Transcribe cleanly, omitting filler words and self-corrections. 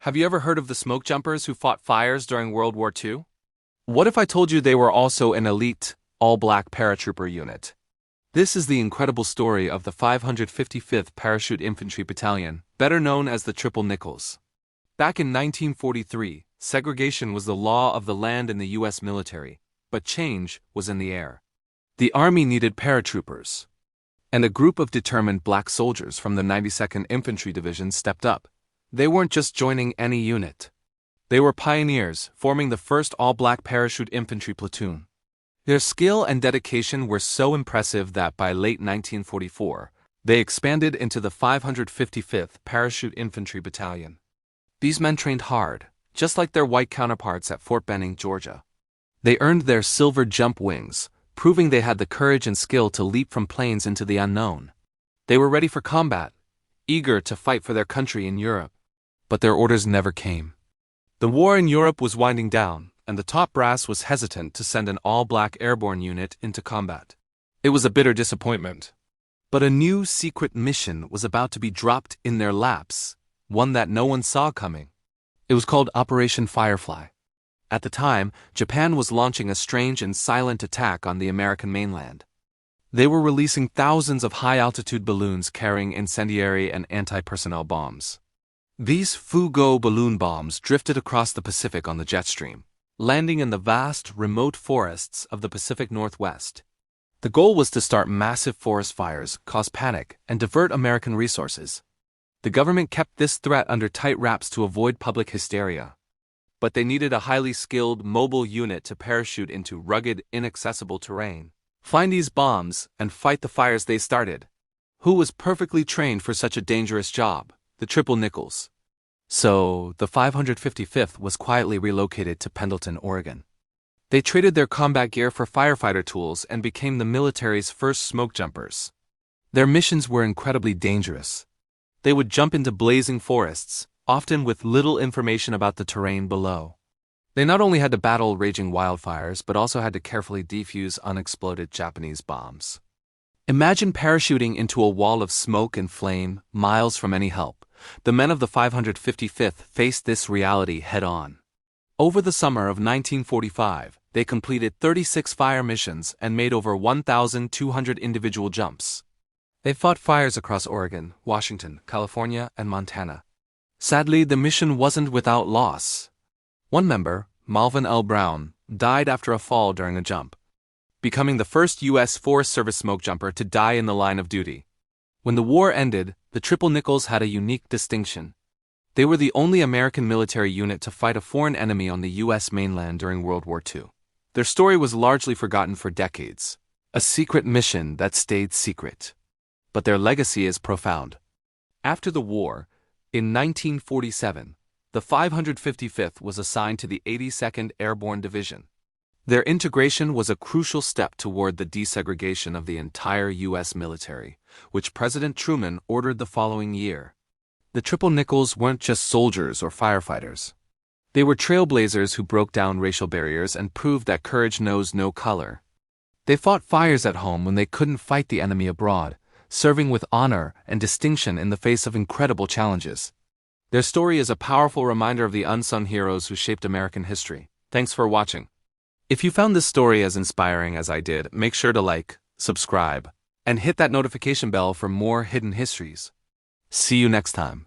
Have you ever heard of the smokejumpers who fought fires during World War II? What if I told you they were also an elite, all-black paratrooper unit? This is the incredible story of the 555th Parachute Infantry Battalion, better known as the Triple Nickles. Back in 1943, segregation was the law of the land in the U.S. military, but change was in the air. The Army needed paratroopers, and a group of determined black soldiers from the 92nd Infantry Division stepped up. They weren't just joining any unit. They were pioneers, forming the first all-black parachute infantry platoon. Their skill and dedication were so impressive that by late 1944, they expanded into the 555th Parachute Infantry Battalion. These men trained hard, just like their white counterparts at Fort Benning, Georgia. They earned their silver jump wings, proving they had the courage and skill to leap from planes into the unknown. They were ready for combat, eager to fight for their country in Europe. But their orders never came. The war in Europe was winding down, and the top brass was hesitant to send an all-black airborne unit into combat. It was a bitter disappointment. But a new secret mission was about to be dropped in their laps, one that no one saw coming. It was called Operation Firefly. At the time, Japan was launching a strange and silent attack on the American mainland. They were releasing thousands of high-altitude balloons carrying incendiary and anti-personnel bombs. These Fugo balloon bombs drifted across the Pacific on the jet stream, landing in the vast, remote forests of the Pacific Northwest. The goal was to start massive forest fires, cause panic, and divert American resources. The government kept this threat under tight wraps to avoid public hysteria. But they needed a highly skilled, mobile unit to parachute into rugged, inaccessible terrain, find these bombs, and fight the fires they started. Who was perfectly trained for such a dangerous job? The Triple Nickles. So, the 555th was quietly relocated to Pendleton, Oregon. They traded their combat gear for firefighter tools and became the military's first smoke jumpers. Their missions were incredibly dangerous. They would jump into blazing forests, often with little information about the terrain below. They not only had to battle raging wildfires, but also had to carefully defuse unexploded Japanese bombs. Imagine parachuting into a wall of smoke and flame, miles from any help. The men of the 555th faced this reality head-on. Over the summer of 1945, they completed 36 fire missions and made over 1,200 individual jumps. They fought fires across Oregon, Washington, California, and Montana. Sadly, the mission wasn't without loss. One member, Malvin L. Brown, died after a fall during a jump, becoming the first U.S. Forest Service smoke jumper to die in the line of duty. When the war ended, the Triple Nickles had a unique distinction. They were the only American military unit to fight a foreign enemy on the U.S. mainland during World War II. Their story was largely forgotten for decades, a secret mission that stayed secret. But their legacy is profound. After the war, in 1947, the 555th was assigned to the 82nd Airborne Division. Their integration was a crucial step toward the desegregation of the entire U.S. military, which President Truman ordered the following year. The Triple Nickles weren't just soldiers or firefighters. They were trailblazers who broke down racial barriers and proved that courage knows no color. They fought fires at home when they couldn't fight the enemy abroad, serving with honor and distinction in the face of incredible challenges. Their story is a powerful reminder of the unsung heroes who shaped American history. Thanks for watching. If you found this story as inspiring as I did, make sure to like, subscribe, and hit that notification bell for more hidden histories. See you next time.